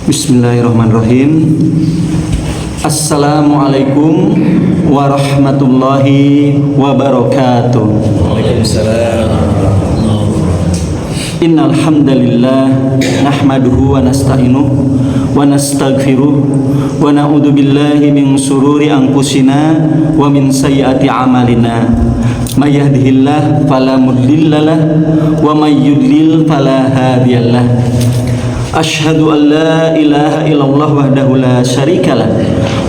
Bismillahirrahmanirrahim. Assalamualaikum warahmatullahi wabarakatuh. Waalaikumsalam. Innal hamdalillah nahmaduhu wa nasta'inuhu wa nastaghfiruh wa na'udzu billahi min shururi anfusina wa min sayyiati a'malina. May yahdihillahu fala mudhillalah wa may yudlil fala hadiyalah. Asyhadu an la ilaha illallah wahdahu la syarikalah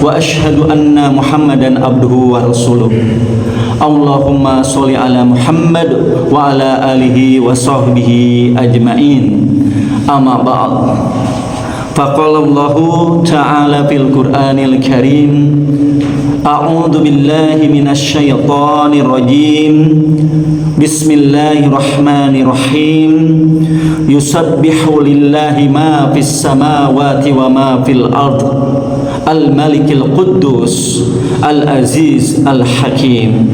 wa asyhadu anna Muhammadan abduhu wa rasuluh. Allahumma sholli ala Muhammad wa ala alihi wa sahbihi ajmain. Amma ba'd. Faqala Allahu ta'ala fil Qur'anil Karim. A'udzu billahi minasy syaithanir rajim. Bismillahirrahmanirrahim. Yusabbihu lillahi ma fis samawati wa ma fil ard. Al-Malikil Quddus Al-Aziz Al-Hakim.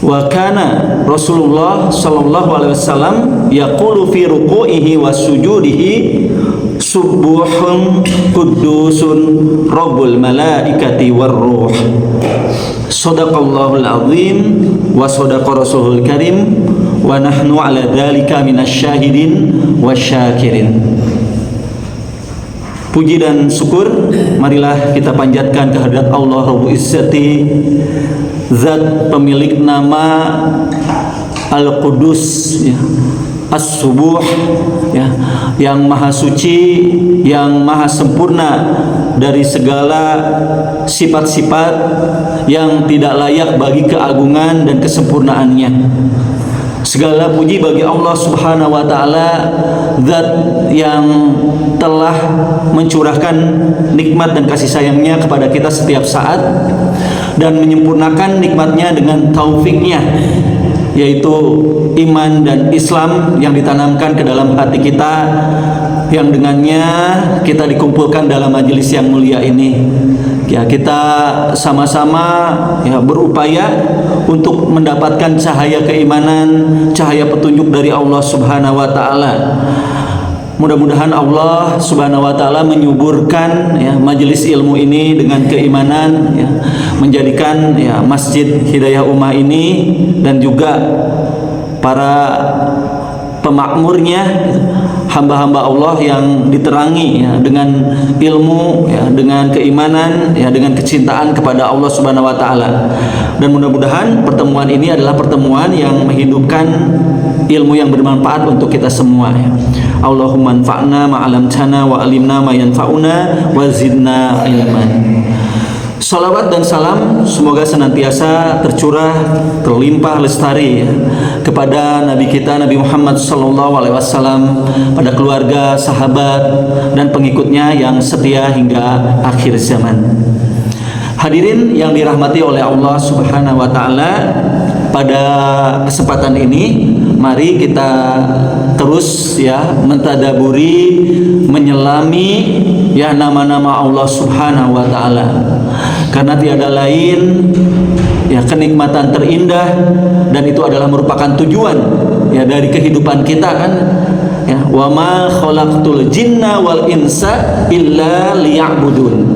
Wa kana Rasulullah sallallahu alaihi wasallam yaqulu fi ruku'ihi wa sujudihi subuhun quddusun rabbul malaikati war ruh. Shadaqallahul azim wa shadaqa rasulul karim wa nahnu ala dzalika minasyahidin wasyakirin. Puji dan syukur marilah kita panjatkan kehadirat Allah Rabbul Izzati, Zat pemilik nama Al-Qudus, ya, As-Subuh, ya, yang maha suci, yang maha sempurna dari segala sifat-sifat yang tidak layak bagi keagungan dan kesempurnaannya. Segala puji bagi Allah Subhanahu wa taala, Zat yang telah mencurahkan nikmat dan kasih sayangnya kepada kita setiap saat dan menyempurnakan nikmatnya dengan taufiknya, yaitu iman dan Islam yang ditanamkan ke dalam hati kita, yang dengannya kita dikumpulkan dalam majelis yang mulia ini. Ya, kita sama-sama ya berupaya untuk mendapatkan cahaya keimanan, cahaya petunjuk dari Allah Subhanahu wa taala. Mudah-mudahan Allah Subhanahu wa taala menyuburkan ya majelis ilmu ini dengan keimanan, ya, menjadikan ya Masjid Hidayah Ummah ini dan juga para pemakmurnya hamba-hamba Allah yang diterangi ya dengan ilmu, ya, dengan keimanan, ya, dengan kecintaan kepada Allah Subhanahu wa taala. Dan mudah-mudahan pertemuan ini adalah pertemuan yang menghidupkan ilmu yang bermanfaat untuk kita semua, ya. Allahumma anfa'na ma 'allamtana wa 'allimna ma yanfa'una wa zidna ilman. Salawat dan salam semoga senantiasa tercurah, terlimpah lestari ya, kepada Nabi kita Nabi Muhammad sallallahu alaihi wasallam, pada keluarga, sahabat dan pengikutnya yang setia hingga akhir zaman. Hadirin yang dirahmati oleh Allah Subhanahu wa taala, pada kesempatan ini mari kita terus ya mentadaburi, menyelami ya nama-nama Allah Subhanahu wa taala. Karena tiada lain ya kenikmatan terindah, dan itu adalah merupakan tujuan ya dari kehidupan kita kan. Ya, wa ma khalaqtul jinna wal insa illa liya'budun.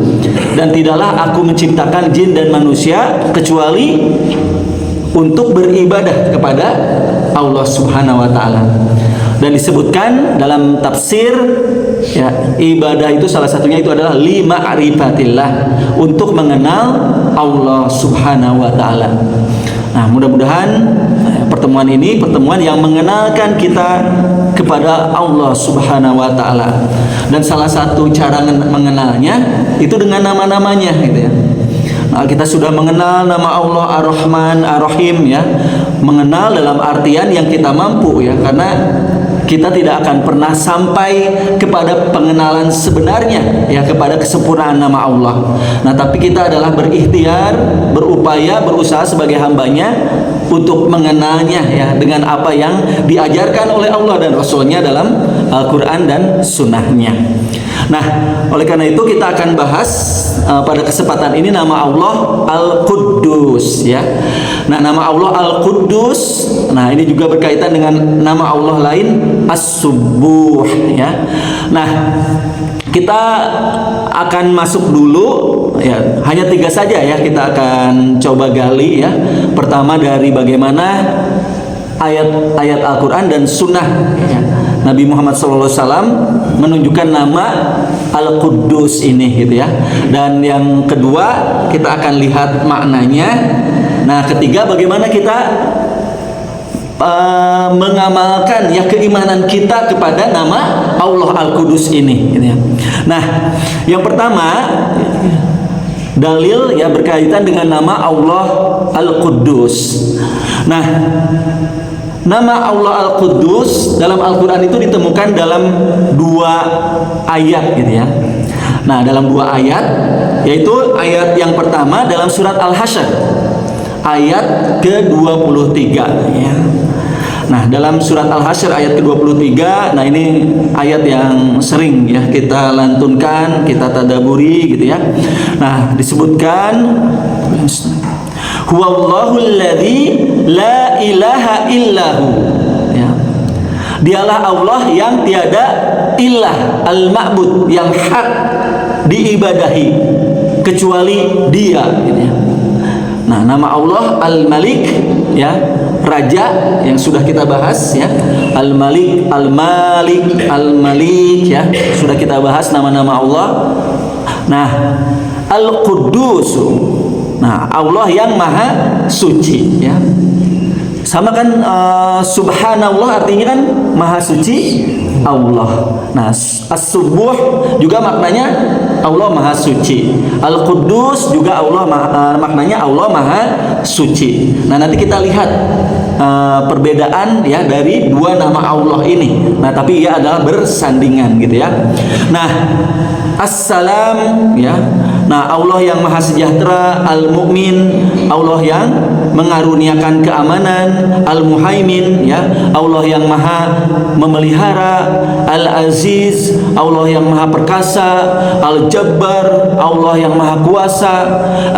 Dan tidaklah aku menciptakan jin dan manusia kecuali untuk beribadah kepada Allah Subhanahu wa taala. Dan disebutkan dalam tafsir ya, ibadah itu salah satunya itu adalah lima'rifatillah, untuk mengenal Allah Subhanahu wa taala. Nah, mudah-mudahan pertemuan ini pertemuan yang mengenalkan kita kepada Allah Subhanahu wa taala. Dan salah satu cara mengenalnya itu dengan nama-namanya gitu ya. Nah, kita sudah mengenal nama Allah Ar-Rahman Ar-Rahim ya. Mengenal dalam artian yang kita mampu ya, karena kita tidak akan pernah sampai kepada pengenalan sebenarnya ya, kepada kesempurnaan nama Allah. Nah, tapi kita adalah berikhtiar, berupaya, berusaha sebagai hambanya untuk mengenalnya ya dengan apa yang diajarkan oleh Allah dan Rasulnya dalam Al-Quran dan sunnahnya. Nah, oleh karena itu kita akan bahas pada kesempatan ini nama Allah Al-Quddus ya. Nah, nama Allah Al-Quddus, nah ini juga berkaitan dengan nama Allah lain As-Subbuh ya. Nah, kita akan masuk dulu ya, hanya 3 saja ya kita akan coba gali ya. Pertama dari bagaimana ayat-ayat Al-Quran dan sunnah ya. Nabi Muhammad SAW menunjukkan nama Al-Quddus ini gitu ya. Dan yang kedua kita akan lihat maknanya. Nah, ketiga bagaimana kita mengamalkan ya keimanan kita kepada nama Allah Al-Quddus ini gitu ya. Nah, yang pertama dalil ya berkaitan dengan nama Allah Al-Quddus. Nah, nama Allah Al-Quddus dalam Al-Quran itu ditemukan dalam 2 ayat gitu ya. Nah, dalam 2 ayat, yaitu ayat yang pertama dalam surat Al-Hasyr ayat ke-23 ya. Nah, dalam surat Al-Hasyr ayat ke-23, nah ini ayat yang sering ya kita lantunkan, kita tadaburi gitu ya. Nah, disebutkan Huwallahul ladzi la ilaha illahu ya. Dialah Allah yang tiada ilah, al-ma'bud, yang hak diibadahi kecuali Dia gitu ya. Nah, nama Allah Al-Malik ya, raja yang sudah kita bahas ya. Al-Malik, Al-Malik, Al-Malik ya, sudah kita bahas nama-nama Allah. Nah, Al-Quddus, nah Allah yang maha suci ya. Sama kan subhanallah artinya kan maha suci Allah. Nah, as-subuh juga maknanya Allah maha suci. Al-Quddus juga Allah maknanya Allah maha suci. Nah, nanti kita lihat perbedaan ya dari 2 nama Allah ini. Nah, tapi ia adalah bersandingan gitu ya. Nah, Assalam ya. Nah, Allah yang maha sejahtera, Al-Mu'min, Allah yang mengaruniakan keamanan, Al-Muhaimin ya, Allah yang maha memelihara, Al-Aziz, Allah yang maha perkasa, Al-Jabbar, Allah yang maha kuasa,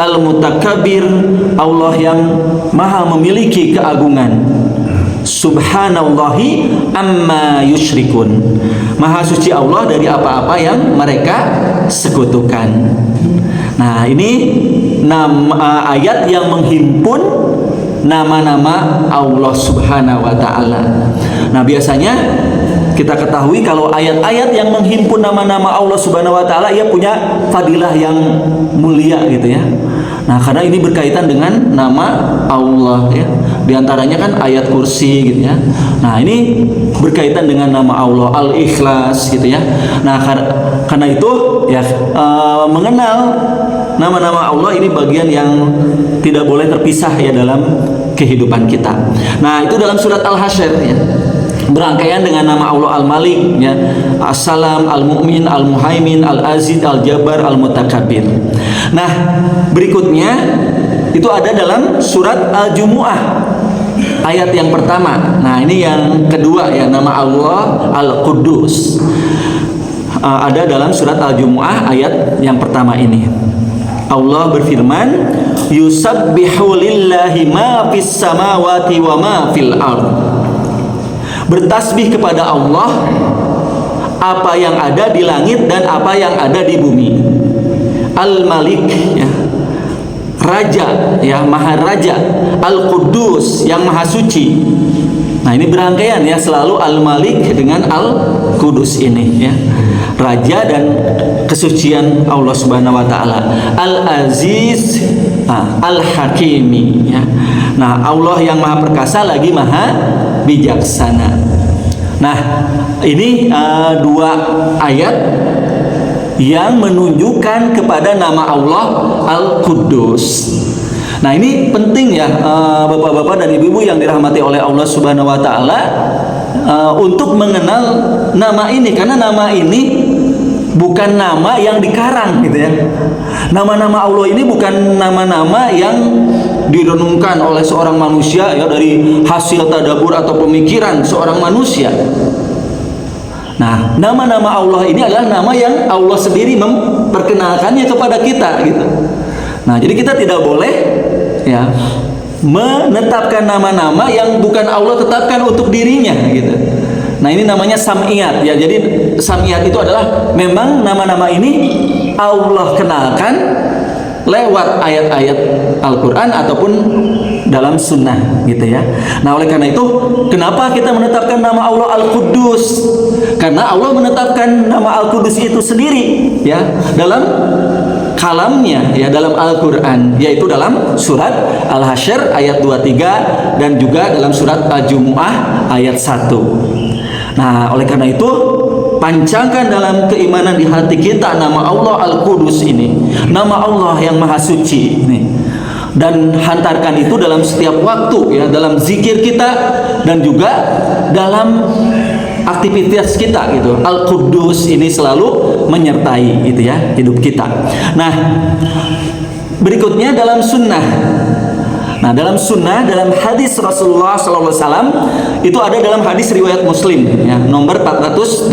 Al-Mutakabbir, Allah yang maha memiliki keagungan. Subhanallahi amma yusyrikun. Maha suci Allah dari apa-apa yang mereka sekutukan. Nah, ini ayat yang menghimpun nama-nama Allah Subhanahu wa taala. Nah, biasanya kita ketahui kalau ayat-ayat yang menghimpun nama-nama Allah Subhanahu wa taala ia punya fadilah yang mulia gitu ya. Nah, karena ini berkaitan dengan nama Allah ya. Di antaranya kan ayat kursi gitu ya. Nah, ini berkaitan dengan nama Allah Al-Ikhlas gitu ya. Nah, karena itu ya mengenal nama-nama Allah ini bagian yang tidak boleh terpisah ya dalam kehidupan kita. Nah, itu dalam surat Al-Hasyr ya. Berangkaian dengan nama Allah Al-Malik ya, As-Salam, Al-Mu'min, Al-Muhaimin, Al-Aziz, Al-Jabbar, Al-Mutakabbir. Nah, berikutnya itu ada dalam surat Al-Jumu'ah ayat yang pertama. Nah, ini yang kedua ya, nama Allah Al-Quddus. Ada dalam surat Al-Jumu'ah ayat yang pertama ini. Allah berfirman, yusabbihu lillahi ma fis samawati wa ma fil ard. Bertasbih kepada Allah apa yang ada di langit dan apa yang ada di bumi. Al-Malik ya, raja ya, maha raja. Al-Quddus yang maha suci. Nah, ini berangkaian ya, selalu Al-Malik dengan Al-Quddus ini ya, raja dan kesucian Allah Subhanahu wa taala. Al-Aziz, Al-Hakimi ya. Nah, Allah yang maha perkasa lagi maha bijaksana. Nah, ini 2 ayat yang menunjukkan kepada nama Allah Al-Quddus. Nah, ini penting ya bapak-bapak dan ibu-ibu yang dirahmati oleh Allah Subhanahu wa taala untuk mengenal nama ini, karena nama ini bukan nama yang dikarang gitu ya. Nama-nama Allah ini bukan nama-nama yang direnungkan oleh seorang manusia ya, dari hasil tadabur atau pemikiran seorang manusia. Nah, nama-nama Allah ini adalah nama yang Allah sendiri memperkenalkannya kepada kita gitu. Nah, jadi kita tidak boleh ya menetapkan nama-nama yang bukan Allah tetapkan untuk dirinya gitu. Nah, ini namanya sam'iyat ya. Jadi sam'iyat itu adalah memang nama-nama ini Allah kenalkan lewat ayat-ayat Al-Quran ataupun dalam sunnah gitu ya. Nah, oleh karena itu kenapa kita menetapkan nama Allah Al-Quddus? Karena Allah menetapkan nama Al-Quddus itu sendiri ya dalam kalamnya ya, dalam Al-Quran, yaitu dalam surat Al-Hasyr ayat 23 dan juga dalam surat Al-Jumu'ah ayat 1. Nah, oleh karena itu pancangkan dalam keimanan di hati kita nama Allah Al-Qudus ini, nama Allah yang Maha Suci ini, dan hantarkan itu dalam setiap waktu ya, dalam zikir kita dan juga dalam aktivitas kita gitu. Al-Quddus ini selalu menyertai gitu ya hidup kita. Nah, berikutnya dalam sunnah. Nah, dalam sunnah, dalam hadis Rasulullah SAW itu ada dalam hadis riwayat Muslim ya, nomor 487.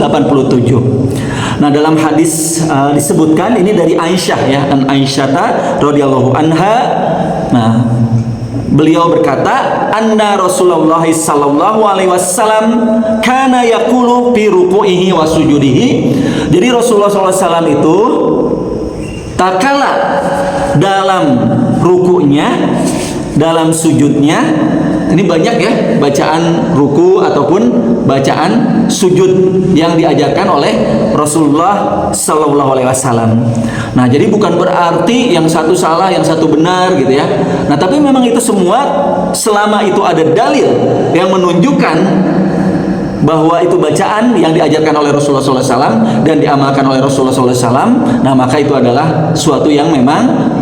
Nah, dalam hadis disebutkan ini dari Aisyah ya, an Aisyah radhiyallahu anha. Nah, beliau berkata, anna Rasulullah sallallahu alaihi wasallam kana yaqulu fi ruku'ihi wa sujudihi. Jadi Rasulullah SAW itu tatkala dalam rukunya, dalam sujudnya, ini banyak ya bacaan ruku ataupun bacaan sujud yang diajarkan oleh Rasulullah Sallallahu Alaihi Wasallam. Nah, jadi bukan berarti yang satu salah, yang satu benar gitu ya. Nah, tapi memang itu semua selama itu ada dalil yang menunjukkan bahwa itu bacaan yang diajarkan oleh Rasulullah SAW dan diamalkan oleh Rasulullah SAW, nah maka itu adalah suatu yang memang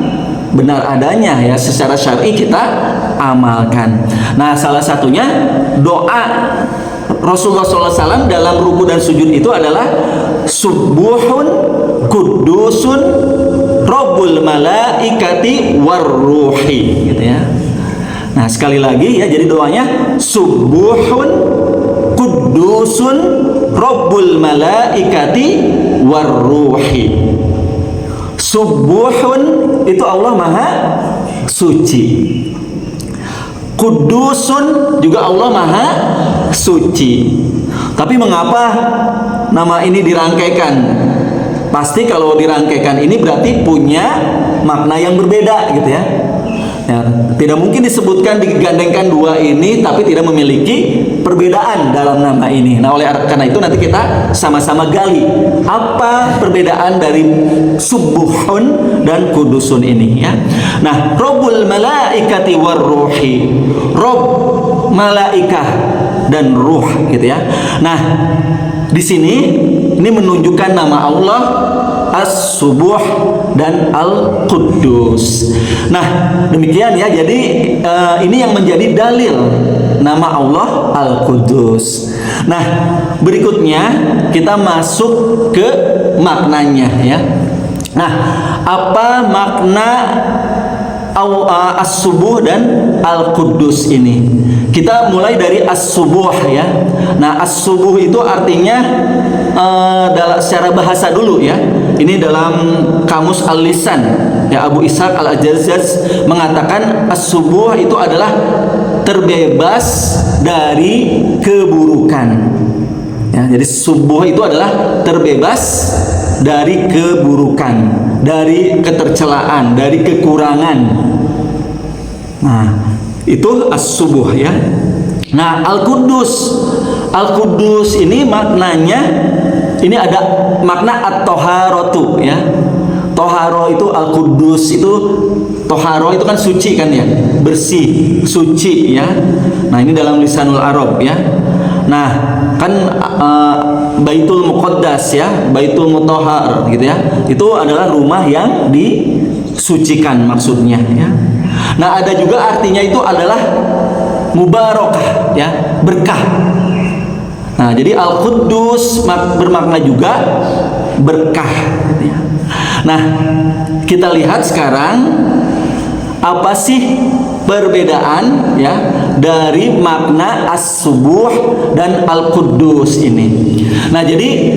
benar adanya ya, secara syar'i kita amalkan. Nah, salah satunya doa Rasulullah SAW dalam ruku dan sujud itu adalah subuhun kudusun Rabbul malaikati warruhi gitu ya. Nah, sekali lagi ya, jadi doanya subuhun kudusun Rabbul malaikati warruhi. Subuhun itu Allah Maha Suci. Kudusun juga Allah Maha Suci. Tapi mengapa nama ini dirangkaikan? Pasti kalau dirangkaikan ini berarti punya makna yang berbeda gitu ya. Ya, tidak mungkin disebutkan digandengkan dua ini tapi tidak memiliki perbedaan dalam nama ini. Nah, oleh karena itu nanti kita sama-sama gali apa perbedaan dari subuhun dan kudusun ini ya. Nah, Rabbul malaikati warruhi, Rabb malaikah dan ruh gitu ya. Nah, di sini ini menunjukkan nama Allah As-Subuh dan Al-Quddus. Nah, demikian ya. Jadi ini yang menjadi dalil nama Allah Al-Quddus. Nah, berikutnya kita masuk ke maknanya ya. Nah, apa makna As-Subuh dan Al-Quddus ini? Kita mulai dari As-Subuh ya. Nah, As-Subuh itu artinya secara bahasa dulu ya. Ini dalam Kamus Al-Lisan ya, Abu Ishaq Al-Ajazzaz mengatakan As-Subuh itu adalah terbebas dari keburukan. Ya, jadi subuh itu adalah terbebas dari keburukan, dari ketercelaan, dari kekurangan. Nah, itu As-Subuh ya. Nah, Al-Quddus ini maknanya, ini ada makna at-toharatu ya. Toharo itu Al-Quddus itu, toharo itu kan suci kan ya, bersih, suci ya. Nah, ini dalam Lisanul Arab ya. Nah, kan Baitul Muqaddas ya, Baitul Mutahhar gitu ya. Itu adalah rumah yang disucikan maksudnya ya. Nah, ada juga artinya itu adalah mubarakah ya, berkah. Nah, jadi Al-Quddus bermakna juga berkah. Nah, kita lihat sekarang apa sih perbedaan ya dari makna as-subuh dan al-quddus ini. Nah, jadi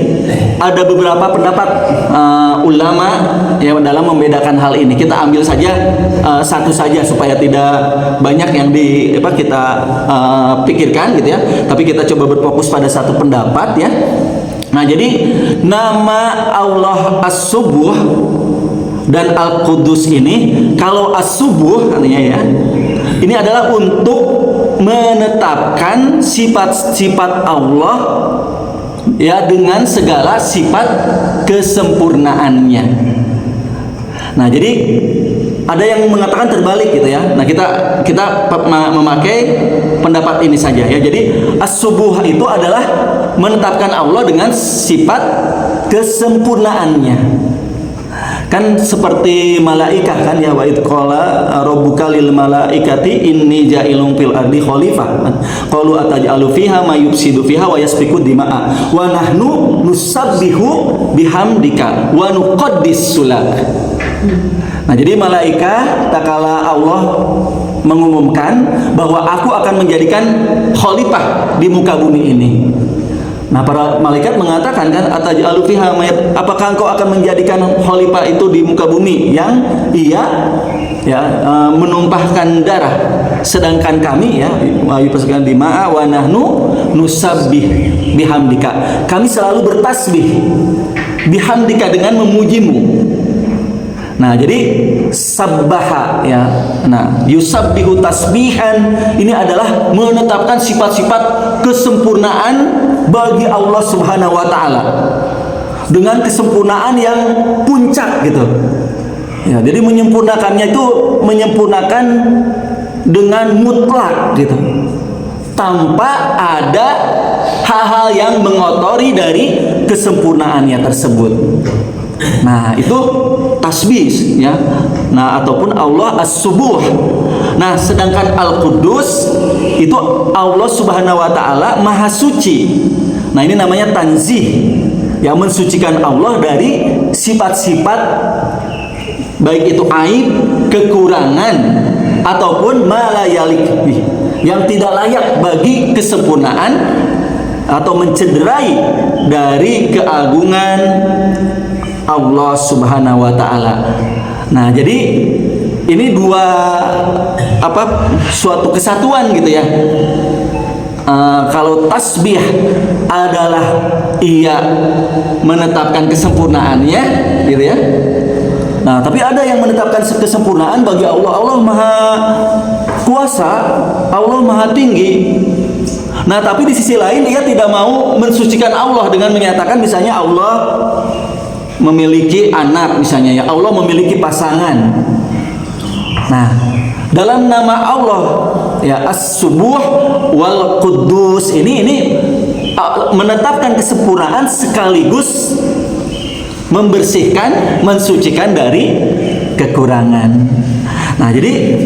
ada beberapa pendapat ulama ya dalam membedakan hal ini. Kita ambil saja satu saja supaya tidak banyak yang kita pikirkan gitu ya. Tapi kita coba berfokus pada satu pendapat ya. Nah, jadi nama Allah as-subuh dan al-quddus ini, kalau as-subuh artinya ya, ini adalah untuk menetapkan sifat-sifat Allah ya dengan segala sifat kesempurnaannya. Nah, jadi ada yang mengatakan terbalik gitu ya. Nah, kita memakai pendapat ini saja ya. Jadi as-subuh itu adalah menetapkan Allah dengan sifat kesempurnaannya. Kan seperti malaikat kan ya, wa id qala rabbuka lil malaikati inni ja'ilun fil ardi khalifah qalu ataj'alu fiha may yufsidu fiha wa yasfiku dima'a wa nahnu nusabbihu bihamdika wa nuqaddis sulak. Nah, jadi malaikat tatkala Allah mengumumkan bahwa aku akan menjadikan khalifah di muka bumi ini. Nah, para malaikat mengatakan kan, ataj'alu fiha mayat, apakah engkau akan menjadikan khalifah itu di muka bumi yang ia menumpahkan darah, sedangkan kami ya yupaskan dima'a wa nahnu nusabbih bihamdika, kami selalu bertasbih bihamdika dengan memujimu. Nah, jadi sabbaha ya. Nah, yusabbihu tasbihan ini adalah menetapkan sifat-sifat kesempurnaan bagi Allah Subhanahu wa taala. Dengan kesempurnaan yang puncak gitu. Ya, jadi menyempurnakannya itu menyempurnakan dengan mutlak gitu. Tanpa ada hal-hal yang mengotori dari kesempurnaannya tersebut. Nah, itu tasbih ya. Nah, ataupun Allah as-subuh. Nah, sedangkan al-quddus itu Allah Subhanahu wa taala maha suci. Nah, ini namanya tanzih. Yang mensucikan Allah dari sifat-sifat baik itu aib, kekurangan ataupun ma la yalik yang tidak layak bagi kesempurnaan atau mencederai dari keagungan Allah Subhanahu wa taala. Nah, jadi ini suatu kesatuan gitu ya. Kalau tasbih adalah ia menetapkan kesempurnaannya gitu ya. Nah, tapi ada yang menetapkan kesempurnaan bagi Allah. Allah maha kuasa, Allah maha tinggi. Nah, tapi di sisi lain dia tidak mau mensucikan Allah dengan menyatakan misalnya Allah memiliki anak misalnya ya, Allah memiliki pasangan. Nah, dalam nama Allah ya as-subuh wal quddus ini menetapkan kesempurnaan sekaligus membersihkan, mensucikan dari kekurangan. Nah, jadi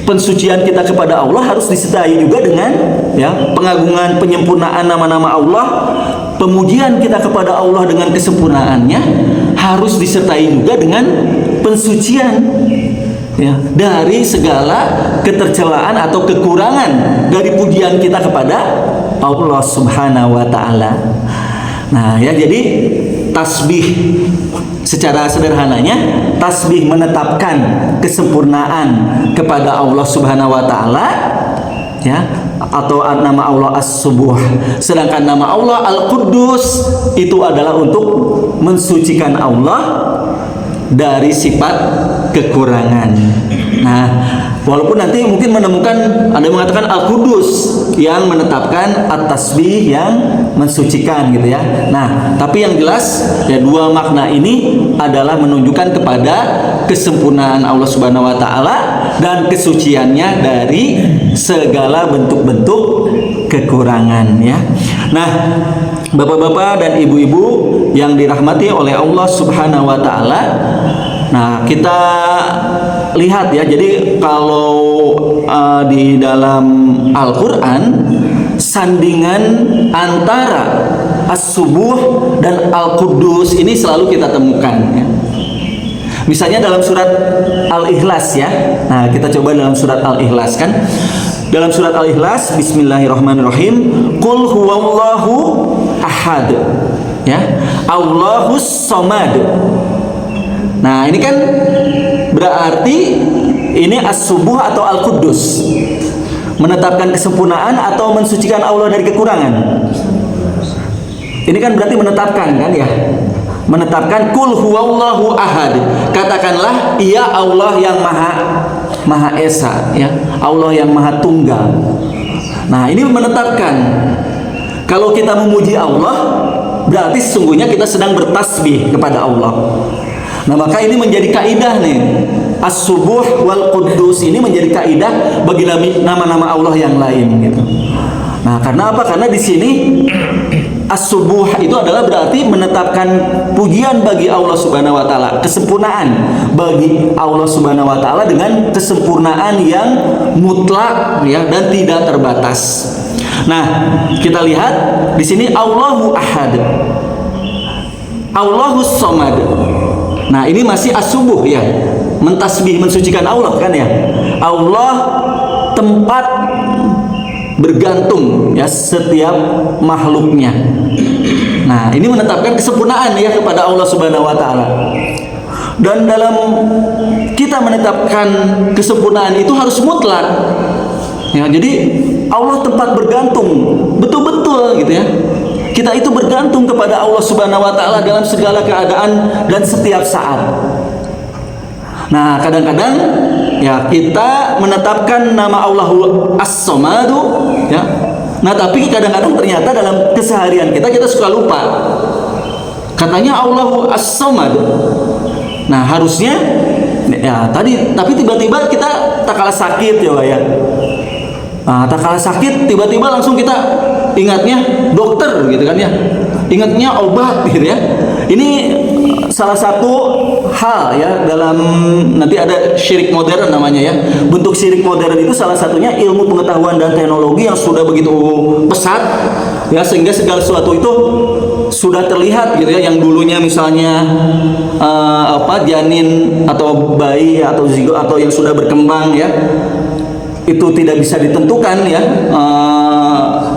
pensucian kita kepada Allah harus disertai juga dengan ya pengagungan, penyempurnaan nama-nama Allah. Pemujian kita kepada Allah dengan kesempurnaannya harus disertai juga dengan pensucian ya dari segala ketercelaan atau kekurangan dari pujian kita kepada Allah Subhanahu wa taala. Nah, ya jadi tasbih secara sederhananya, tasbih menetapkan kesempurnaan kepada Allah Subhanahu wa taala ya, atau nama Allah as-subuh. Sedangkan nama Allah al-quddus itu adalah untuk mensucikan Allah dari sifat kekurangan. Nah, walaupun nanti mungkin menemukan ada yang mengatakan al-quddus yang menetapkan at-tasbih yang mensucikan gitu ya. Nah, tapi yang jelas ya dua makna ini adalah menunjukkan kepada kesempurnaan Allah Subhanahu wa taala dan kesuciannya dari segala bentuk-bentuk kekurangan ya. Nah, Bapak-bapak dan ibu-ibu yang dirahmati oleh Allah Subhanahu wa taala. Nah, kita lihat ya. Jadi kalau di dalam Al-Qur'an sandingan antara As-Subuh dan Al-Quddus ini selalu kita temukan ya. Misalnya dalam surat Al-Ikhlas ya. Nah, kita coba dalam surat Al-Ikhlas kan. Dalam surat Al-Ikhlas, bismillahirrahmanirrahim, qul huwallahu ahad. Ya. Allahus samad. Nah, ini kan berarti ini as-subuh atau al-quddus. Menetapkan kesempurnaan atau mensucikan Allah dari kekurangan. Ini kan berarti menetapkan kan ya. Menetapkan kul huwallahu ahad. Katakanlah ia Allah yang maha esa ya. Allah yang maha tunggal. Nah, ini menetapkan. Kalau kita memuji Allah, berarti sesungguhnya kita sedang bertasbih kepada Allah. Nah, maka ini menjadi kaidah nih. As-subuh wal quddus ini menjadi kaidah bagi nama-nama Allah yang lain gitu. Nah, karena apa? Karena di sini as-subuh itu adalah berarti menetapkan pujian bagi Allah Subhanahu wa taala, kesempurnaan bagi Allah Subhanahu wa taala dengan kesempurnaan yang mutlak ya dan tidak terbatas. Nah, kita lihat di sini Allahu ahad. Allahus samad. Nah, ini masih as-subuh ya. Mentasbih, mensucikan Allah kan ya. Allah tempat bergantung ya setiap makhluknya. Nah, ini menetapkan kesempurnaan ya kepada Allah Subhanahu wa taala. Dan dalam kita menetapkan kesempurnaan itu harus mutlak. Ya, jadi Allah tempat bergantung betul-betul gitu ya. Kita itu bergantung kepada Allah Subhanahu wa taala dalam segala keadaan dan setiap saat. Nah, kadang-kadang ya kita menetapkan nama Allah As-Samadu ya. Nah, tapi kadang-kadang ternyata dalam keseharian kita suka lupa. Katanya Allahu As-Samad. Nah, harusnya ya tapi tiba-tiba kita tak kalah sakit ya. Nah, tak kalah sakit tiba-tiba langsung kita ingatnya dokter gitu kan ya. Ingatnya obat gitu ya. Ini salah satu hal ya dalam nanti ada syirik modern namanya ya. Bentuk syirik modern itu salah satunya ilmu pengetahuan dan teknologi yang sudah begitu pesat ya, sehingga segala sesuatu itu sudah terlihat gitu ya. Yang dulunya misalnya janin atau bayi atau zigot atau yang sudah berkembang ya, itu tidak bisa ditentukan ya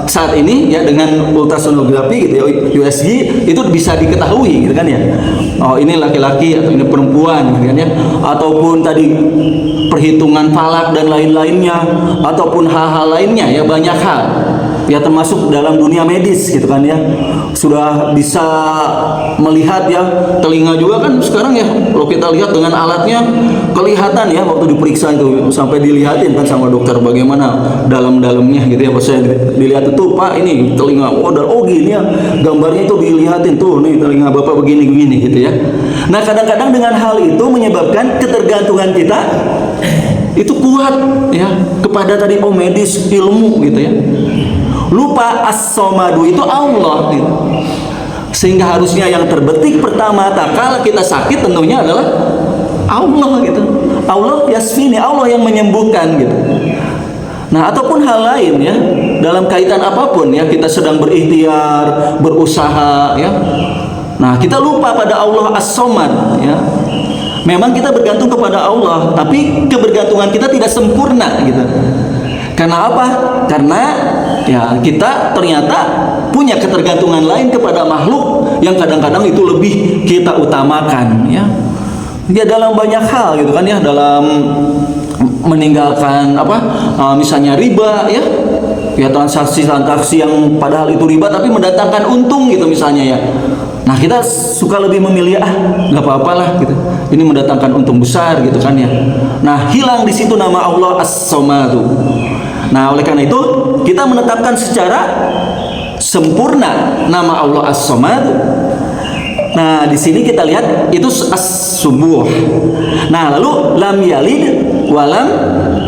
saat ini ya dengan ultrasonografi gitu ya, USG itu bisa diketahui gitu kan ya. Oh, ini laki-laki atau ini perempuan gitu kan ya. Ataupun tadi perhitungan falak dan lain-lainnya, ataupun hal-hal lainnya ya, banyak hal ya, termasuk dalam dunia medis gitu kan ya. Sudah bisa melihat ya, telinga juga kan sekarang ya, kalau kita lihat dengan alatnya kelihatan ya, waktu diperiksa itu sampai dilihatin kan sama dokter bagaimana dalam-dalamnya gitu ya. Pas saya dilihat itu, Pak ini telinga, oh gini ya, gambarnya itu dilihatin tuh, nih telinga Bapak begini-begini gitu ya. Nah, kadang-kadang dengan hal itu menyebabkan ketergantungan kita itu kuat ya kepada tadi medis, ilmu gitu ya. Lupa as-samadu itu Allah gitu. Sehingga harusnya yang terbetik pertama tak kala kita sakit tentunya adalah Allah gitu. Allah yasfini, Allah yang menyembuhkan gitu. Nah, ataupun hal lain ya, dalam kaitan apapun ya, kita sedang berikhtiar, berusaha ya. Nah, kita lupa pada Allah as-samad ya. Memang kita bergantung kepada Allah, tapi kebergantungan kita tidak sempurna gitu. Karena apa? Karena ya kita ternyata punya ketergantungan lain kepada makhluk yang kadang-kadang itu lebih kita utamakan ya. Ya dalam banyak hal gitu kan ya, dalam meninggalkan misalnya riba ya. Ya transaksi yang padahal itu riba tapi mendatangkan untung gitu misalnya ya. Nah, kita suka lebih memilih nggak apa-apalah gitu. Ini mendatangkan untung besar gitu kan ya. Nah, hilang di situ nama Allah As-Samadu. Nah, oleh karena itu kita menetapkan secara sempurna nama Allah As-Samad. Nah, di sini kita lihat itu as-subuh. Nah, lalu lam yalid wa lam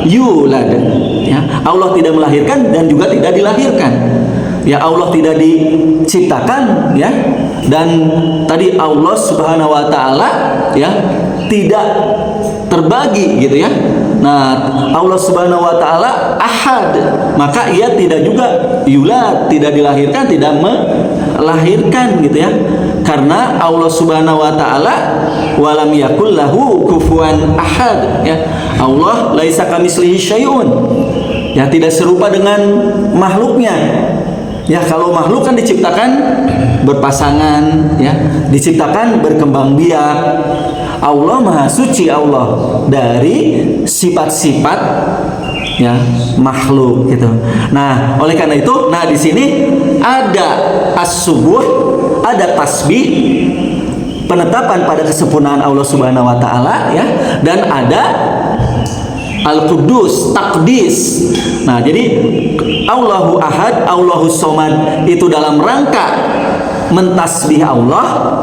yulad. Ya, Allah tidak melahirkan dan juga tidak dilahirkan. Ya, Allah tidak diciptakan ya. Dan tadi Allah Subhanahu wa taala ya tidak terbagi gitu ya. Nah, Allah Subhanahu wa taala ahad, maka ia tidak juga yulad, tidak dilahirkan, tidak melahirkan gitu ya. Karena Allah Subhanahu wa taala walam yakul lahu kufuwan ahad, ya. Allah laisa kamitslihi syai'un. Ya, tidak serupa dengan makhluknya. Ya, kalau makhluk kan diciptakan berpasangan, ya, diciptakan berkembang biak. Allah Maha Suci, Allah dari sifat-sifat, ya, makhluk gitu. Nah, oleh karena itu, nah di sini ada as-subuh, ada tasbih, penetapan pada kesempurnaan Allah Subhanahu wa taala, ya, dan ada Al-Quddus, takdis. Nah, jadi Allahu Ahad, Allahu Somad itu dalam rangka mentasbih Allah.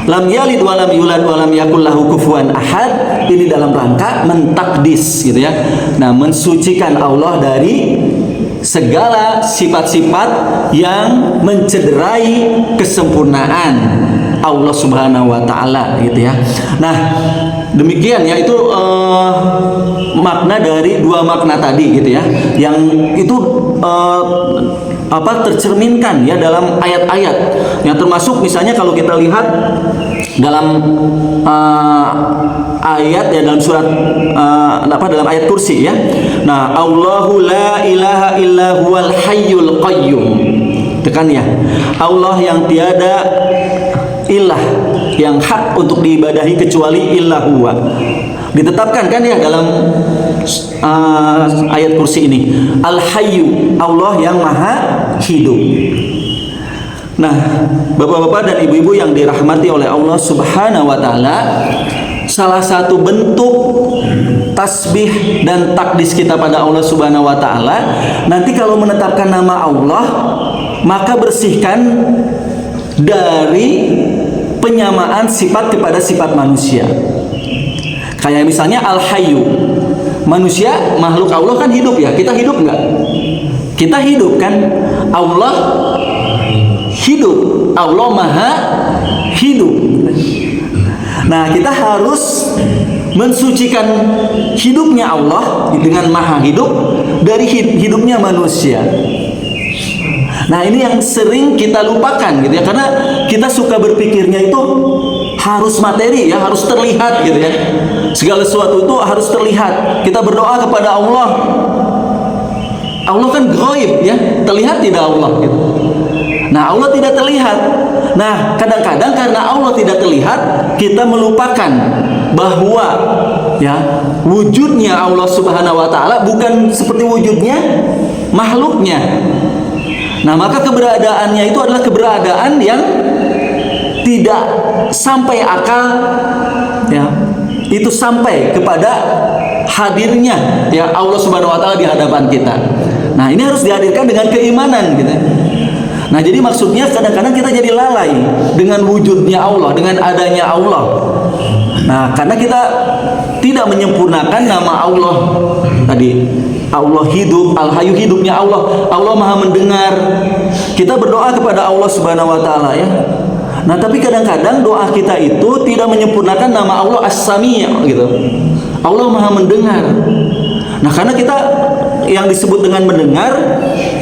Lam yalid wa lam yulad wa lam yakul lahu kufuwan ahad, ini dalam rangka mentakdis gitu ya. Nah, mensucikan Allah dari segala sifat-sifat yang mencederai kesempurnaan Allah Subhanahu wa taala gitu ya. Nah, demikian ya, itu makna dari dua makna tadi gitu ya, yang itu tercerminkan ya dalam ayat-ayat yang termasuk misalnya kalau kita lihat dalam ayat ya, dalam surat dalam ayat kursi ya. Nah, Allahu la ilaha illa huwal hayyul qayyum. Tekan ya. Allah yang tiada ilah yang hak untuk diibadahi kecuali illa huwa. Ditetapkan kan ya dalam ayat kursi ini. Al-Hayyu, Allah yang maha hidup. Nah, bapak-bapak dan ibu-ibu yang dirahmati oleh Allah Subhanahu wa taala, salah satu bentuk tasbih dan takdis kita pada Allah Subhanahu wa taala, nanti kalau menetapkan nama Allah, maka bersihkan dari penyamaan sifat kepada sifat manusia. Kayak misalnya Al-Hayyu, manusia makhluk Allah kan hidup ya, kita hidup enggak? Kita hidup kan? Allah hidup, Allah maha hidup. Nah, kita harus mensucikan hidupnya Allah dengan maha hidup dari hidupnya manusia. Nah, ini yang sering kita lupakan gitu ya, karena kita suka berpikirnya itu harus materi ya, harus terlihat gitu ya. Segala sesuatu itu harus terlihat. Kita berdoa kepada Allah. Allah kan gaib ya, terlihat tidak Allah gitu. Nah, Allah tidak terlihat. Nah, kadang-kadang karena Allah tidak terlihat, kita melupakan bahwa ya wujudnya Allah Subhanahu wa taala bukan seperti wujudnya makhluknya. Nah, maka keberadaannya itu adalah keberadaan yang tidak sampai akal ya. Itu sampai kepada hadirnya ya Allah Subhanahu wa taala di hadapan kita. Nah, ini harus dihadirkan dengan keimanan gitu. Nah, jadi maksudnya kadang-kadang kita jadi lalai dengan wujudnya Allah, dengan adanya Allah. Nah, karena kita tidak menyempurnakan nama Allah tadi. Allah hidup, Al-Hayyu, hidupnya Allah. Allah Maha mendengar. Kita berdoa kepada Allah Subhanahu wa taala ya. Nah, tapi kadang-kadang doa kita itu tidak menyempurnakan nama Allah As-Sami' gitu. Allah Maha mendengar. Nah, karena kita yang disebut dengan mendengar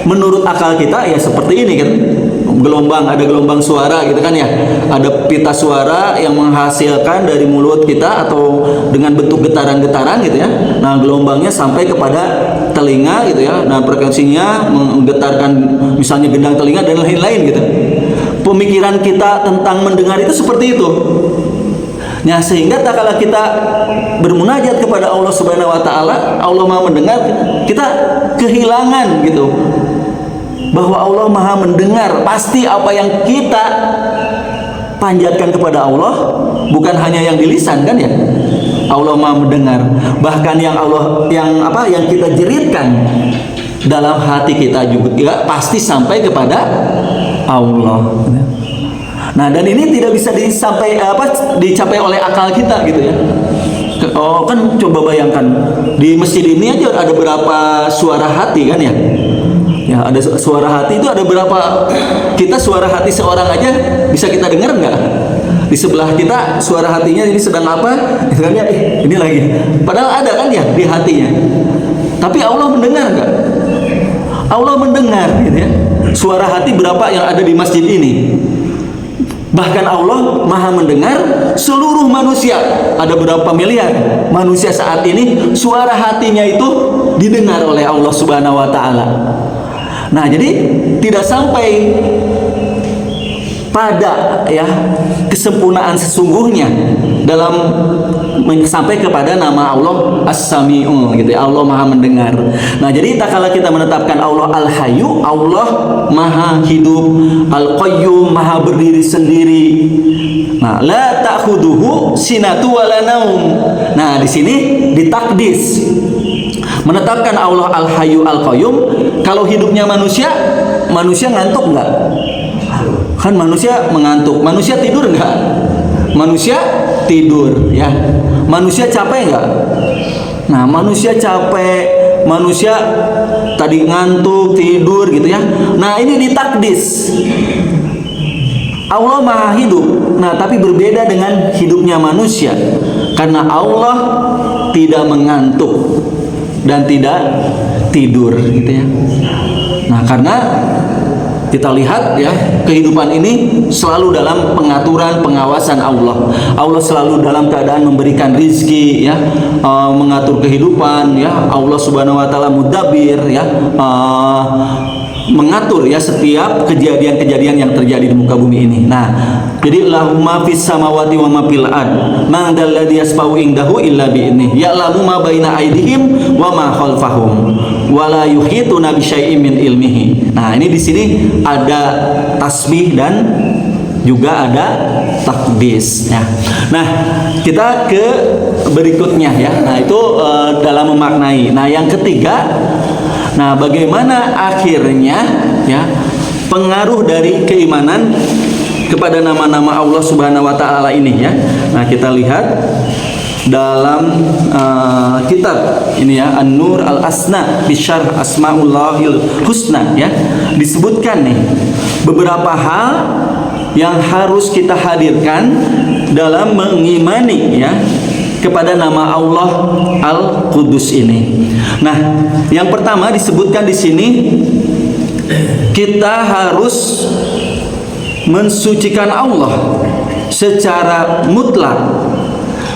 menurut akal kita ya seperti ini kan, gelombang, ada gelombang suara gitu kan ya, ada pita suara yang menghasilkan dari mulut kita atau dengan bentuk getaran-getaran gitu ya. Nah, gelombangnya sampai kepada telinga gitu ya. Nah, frekuensinya menggetarkan misalnya gendang telinga dan lain-lain gitu. Pemikiran kita tentang mendengar itu seperti itu. Nah, sehingga tak kala kita bermunajat kepada Allah Subhanahu wa taala, Allah Maha mendengar, kita kehilangan gitu bahwa Allah Maha mendengar. Pasti apa yang kita panjatkan kepada Allah bukan hanya yang di lisan kan ya. Allah Maha mendengar. Bahkan yang yang kita jeritkan dalam hati kita juga pasti sampai kepada Allah. Nah, dan ini tidak bisa dicapai oleh akal kita gitu ya. Oh, kan coba bayangkan di masjid ini aja ada berapa suara hati kan ya. Ya, ada suara hati itu ada berapa, kita suara hati seorang aja bisa kita dengar nggak? Di sebelah kita suara hatinya ini sedang apa? Misalnya ini lagi. Padahal ada kan ya di hatinya. Tapi Allah mendengar nggak? Allah mendengar gitu ya. Suara hati berapa yang ada di masjid ini? Bahkan Allah Maha mendengar seluruh manusia. Ada berapa miliar manusia saat ini, suara hatinya itu didengar oleh Allah Subhanahu wa taala. Nah, jadi tidak sampai pada kesempurnaan sesungguhnya dalam sampai kepada nama Allah As-Sami'u gitu ya, Allah Maha mendengar. Nah, jadi tak kala kita menetapkan Allah Al-Hayyu, Allah Maha hidup, Al-Qayyum, Maha berdiri sendiri. Nah, la ta'khuduhu sinatu wala naum. Nah, di sini ditakdis. Menetapkan Allah Al-Hayyu Al-Qayyum. Kalau hidupnya manusia ngantuk enggak? Kan manusia mengantuk. Manusia tidur enggak? Manusia tidur ya. Manusia capek enggak? Nah, manusia capek, manusia tadi ngantuk, tidur gitu ya. Nah, ini ditakdis. Allah Maha hidup. Nah, tapi berbeda dengan hidupnya manusia. Karena Allah tidak mengantuk dan tidak tidur gitu ya. Nah, karena kita lihat ya, kehidupan ini selalu dalam pengaturan, pengawasan Allah. Allah selalu dalam keadaan memberikan rizki ya, mengatur kehidupan ya. Allah Subhanahu wa taala mudabbir ya, mengatur ya setiap kejadian-kejadian yang terjadi di muka bumi ini. Nah, jadi lahu ma fis samawati wa ma fil ard. Man dzalladzi yasfa'u indahu illa bi'idnih. Ya'lamu ma baina aydihim wa ma khalfahum. Wa la yuhituna bi syai'in min ilmihi. Nah, ini di sini ada tasbih dan juga ada takdis ya. Nah, kita ke berikutnya ya. Nah, itu dalam memaknai. Nah, yang ketiga, nah, bagaimana akhirnya ya pengaruh dari keimanan kepada nama-nama Allah Subhanahu wa taala ini ya. Nah, kita lihat dalam kitab ini ya, An-Nur Al-Asna bi Syarh Asmaullahil Husna ya, disebutkan nih beberapa hal yang harus kita hadirkan dalam mengimani ya kepada nama Allah Al-Qudus ini. Nah, yang pertama disebutkan di sini, kita harus mensucikan Allah secara mutlak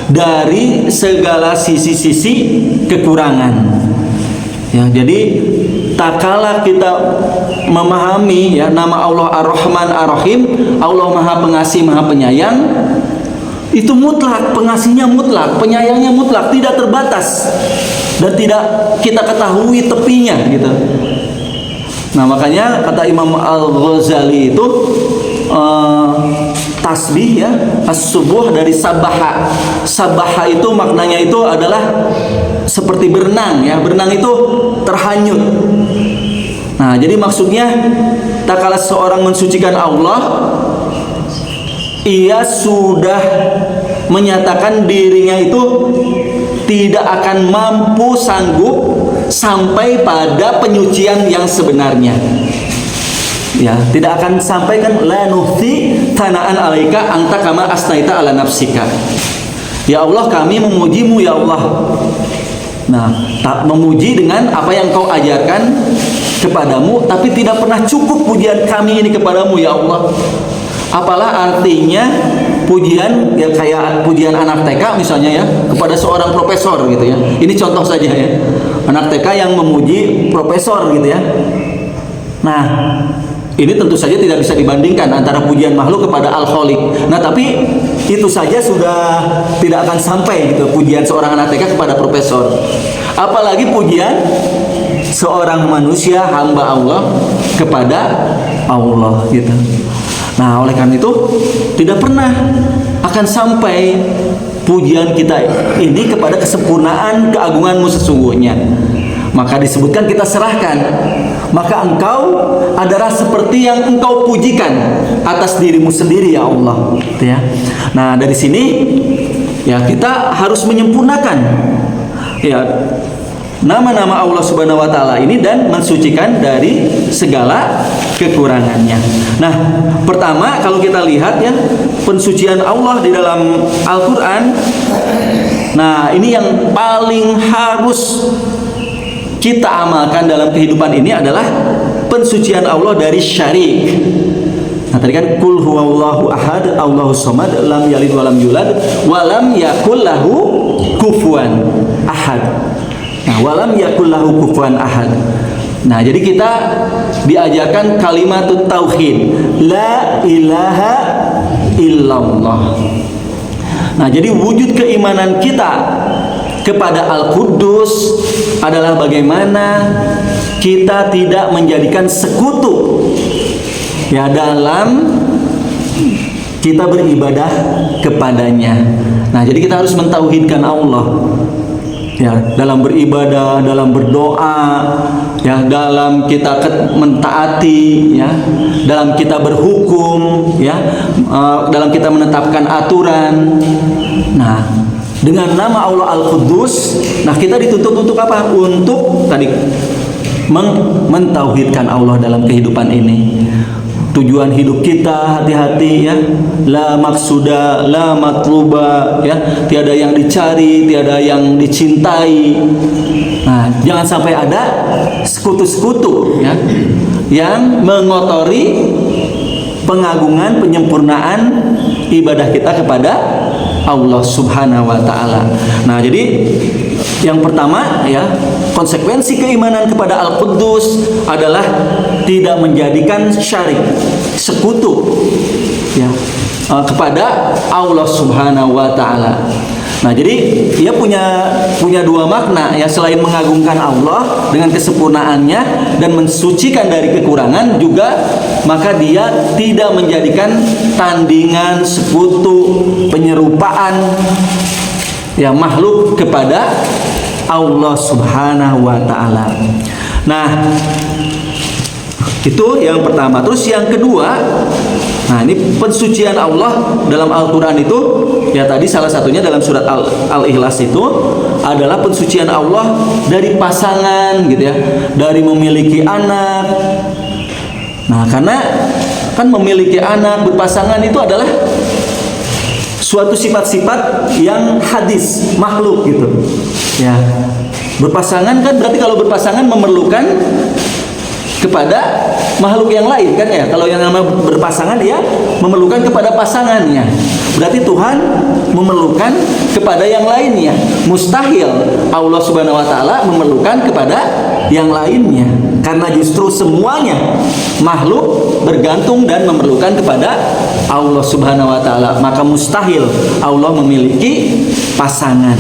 dari segala sisi-sisi kekurangan. Ya, jadi tak kala kita memahami ya nama Allah Ar-Rahman Ar-Rahim, Allah Maha Pengasih Maha Penyayang, itu mutlak, pengasihnya mutlak, penyayangnya mutlak, tidak terbatas dan tidak kita ketahui tepinya gitu. Nah, makanya kata Imam Al-Ghazali itu tasbih ya, as-subuh dari sabaha. Sabaha itu maknanya itu adalah seperti berenang ya, berenang itu terhanyut. Nah, jadi maksudnya tak kala seorang mensucikan Allah, ia sudah menyatakan dirinya itu tidak akan mampu sanggup sampai pada penyucian yang sebenarnya. Ya, tidak akan sampai kan la nuhti thana'an alaika anta kama asnaita ala nafsika. Ya Allah, kami memujimu ya Allah. Nah, tak memuji dengan apa yang kau ajarkan kepadamu, tapi tidak pernah cukup pujian kami ini kepadamu ya Allah. Apalah artinya pujian ya, kayak pujian anak TK misalnya ya kepada seorang profesor gitu ya. Ini contoh saja ya. Anak TK yang memuji profesor gitu ya. Nah, ini tentu saja tidak bisa dibandingkan antara pujian makhluk kepada Al-Khaliq. Nah, tapi itu saja sudah tidak akan sampai gitu pujian seorang anak TK kepada profesor. Apalagi pujian seorang manusia hamba Allah kepada Allah gitu. Nah, oleh karena itu tidak pernah akan sampai pujian kita ini kepada kesempurnaan keagunganmu sesungguhnya. Maka disebutkan kita serahkan. Maka engkau adalah seperti yang engkau pujikan atas dirimu sendiri ya Allah. Ya. Nah, dari sini ya kita harus menyempurnakan ya nama-nama Allah Subhanahu wa taala ini dan mensucikan dari segala kekurangannya. Nah, pertama kalau kita lihat ya pensucian Allah di dalam Al-Qur'an. Nah, ini yang paling harus kita amalkan dalam kehidupan ini adalah pensucian Allah dari syirik. Nah tadi kan kul huwallahu ahad, Allahus samad, lam yalid walam yulad, walam yakul lahu kufuwan ahad. Nah, walam yakul lahu kufuwan ahad. Nah, jadi kita diajarkan kalimatut tauhid, la ilaha illallah. Nah, jadi wujud keimanan kita kepada Al-Quddus adalah bagaimana kita tidak menjadikan sekutu ya dalam kita beribadah kepadanya. Nah, jadi kita harus mentauhidkan Allah ya dalam beribadah, dalam berdoa, ya dalam kita mentaati, ya dalam kita berhukum, ya dalam kita menetapkan aturan. Nah, dengan nama Allah Al-Quddus, nah kita dituntut untuk apa? Untuk tadi mentauhidkan Allah dalam kehidupan ini. Tujuan hidup kita hati-hati ya, la maksuda, la matluba, ya tiada yang dicari, tiada yang dicintai. Nah, jangan sampai ada sekutu-sekutu ya yang mengotori pengagungan, penyempurnaan ibadah kita kepada Allah Subhanahu wa taala. Nah, jadi yang pertama ya, konsekuensi keimanan kepada Al-Quddus adalah tidak menjadikan syarik, sekutu ya kepada Allah Subhanahu wa taala. Nah, jadi dia punya dua makna ya, selain mengagungkan Allah dengan kesempurnaannya dan mensucikan dari kekurangan juga, maka dia tidak menjadikan tandingan, sekutu, penyerupaan ya makhluk kepada Allah Subhanahu wa taala. Nah, itu yang pertama. Terus yang kedua, nah ini pensucian Allah dalam Al-Quran itu ya, tadi salah satunya dalam surat Al-Ikhlas itu adalah pensucian Allah dari pasangan gitu ya, dari memiliki anak. Nah, karena kan memiliki anak, berpasangan itu adalah suatu sifat-sifat yang hadis, makhluk gitu ya. Berpasangan kan berarti kalau berpasangan memerlukan kepada makhluk yang lain kan ya. Kalau yang namanya berpasangan dia memerlukan kepada pasangannya. Berarti Tuhan memerlukan kepada yang lainnya. Mustahil Allah Subhanahu wa taala memerlukan kepada yang lainnya. Karena justru semuanya makhluk bergantung dan memerlukan kepada Allah Subhanahu wa taala. Maka mustahil Allah memiliki pasangan.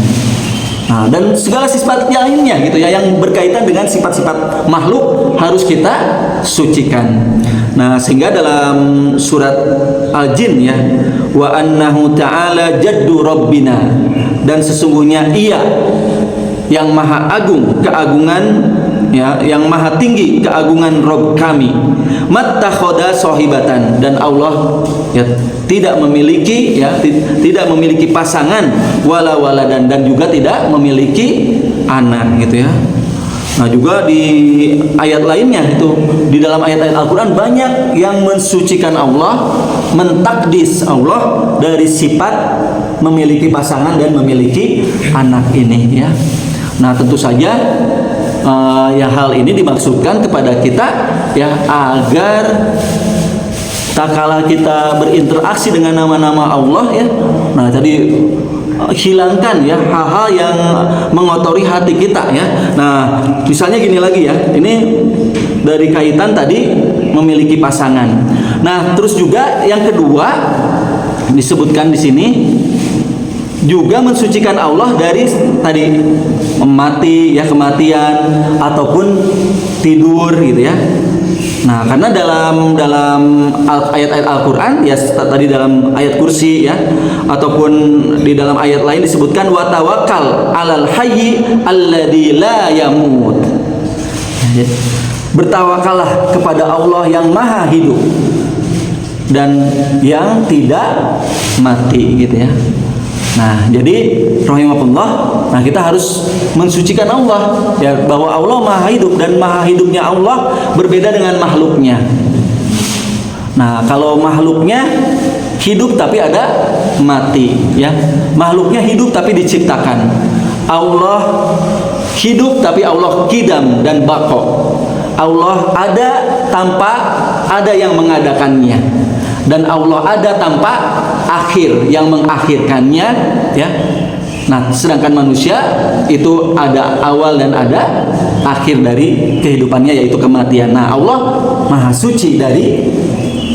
Nah, dan segala sifat yang lainnya gitu ya, yang berkaitan dengan sifat-sifat makhluk harus kita sucikan. Nah, sehingga dalam surat Al-Jin ya, wa annahu ta'ala jaddu rabbina, dan sesungguhnya ia yang maha agung keagungan ya, yang maha tinggi keagungan Rabb kami, mattakhoda sohibatan, dan Allah ya tidak memiliki ya tidak memiliki pasangan, wala waladan, dan juga tidak memiliki anak gitu ya. Nah, juga di ayat lainnya itu, di dalam ayat-ayat Al-Quran banyak yang mensucikan Allah, mentakdis Allah dari sifat memiliki pasangan dan memiliki anak ini ya. Nah, tentu saja ya hal ini dimaksudkan kepada kita ya, agar tak kala kita berinteraksi dengan nama-nama Allah ya, nah tadi hilangkan ya hal-hal yang mengotori hati kita ya. Nah, misalnya gini lagi ya, ini dari kaitan tadi memiliki pasangan. Nah, terus juga yang kedua disebutkan di sini juga mensucikan Allah dari tadi mati ya, kematian ataupun tidur gitu ya. Nah, karena dalam ayat-ayat Al-Quran ya, tadi dalam ayat kursi ya, ataupun di dalam ayat lain disebutkan wa tawakkal alal hayyi alladzi la yamut. Bertawakallah kepada Allah yang maha hidup dan yang tidak mati gitu ya. Nah, jadi rahimahullah, nah kita harus mensucikan Allah ya, bahwa Allah maha hidup, dan maha hidupnya Allah berbeda dengan makhluknya. Nah, kalau makhluknya hidup tapi ada mati ya, makhluknya hidup tapi diciptakan. Allah hidup tapi Allah qidam dan baqa. Allah ada tanpa ada yang mengadakannya. dan Allah ada tanpa akhir yang mengakhirkannya, ya. Nah, sedangkan manusia itu ada awal dan ada akhir dari kehidupannya, yaitu kematian. Nah, Allah maha suci dari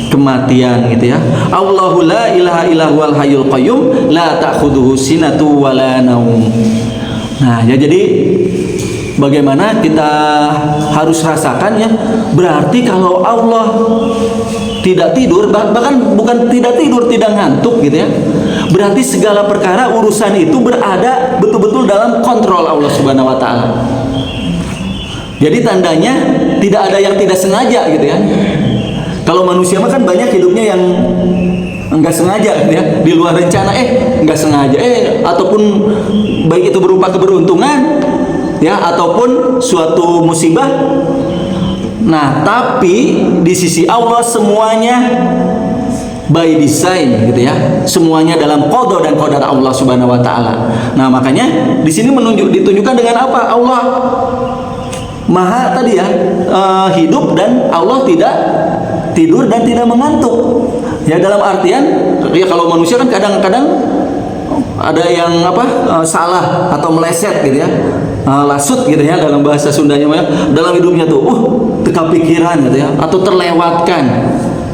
kematian, gitu ya. Allahu la ilaha illa huwal hayyul qayyum la ta'khudhuhu sinatu wa la naum. Nah, ya, jadi bagaimana kita harus rasakan, ya. Berarti kalau Allah tidak tidur, bahkan bukan tidak tidur, tidak ngantuk, gitu ya. Berarti segala perkara urusan itu berada betul-betul dalam kontrol Allah Subhanahu wa taala. Jadi tandanya tidak ada yang tidak sengaja, gitu ya. Kalau manusia mah kan banyak hidupnya yang enggak sengaja, gitu ya, di luar rencana, enggak sengaja, ataupun baik itu berupa keberuntungan, ya, ataupun suatu musibah. Nah, tapi di sisi Allah semuanya by design, gitu ya. Semuanya dalam qada dan qadar Allah Subhanahu wa taala. Nah, makanya di sini ditunjukkan dengan apa? Allah maha tadi, ya, hidup, dan Allah tidak tidur dan tidak mengantuk. Ya, dalam artian, ya, kalau manusia kan kadang-kadang ada yang salah atau meleset, gitu ya. Lasut, gitu ya, dalam bahasa Sundanya, dalam hidupnya tuh teka pikiran, gitu ya, atau terlewatkan,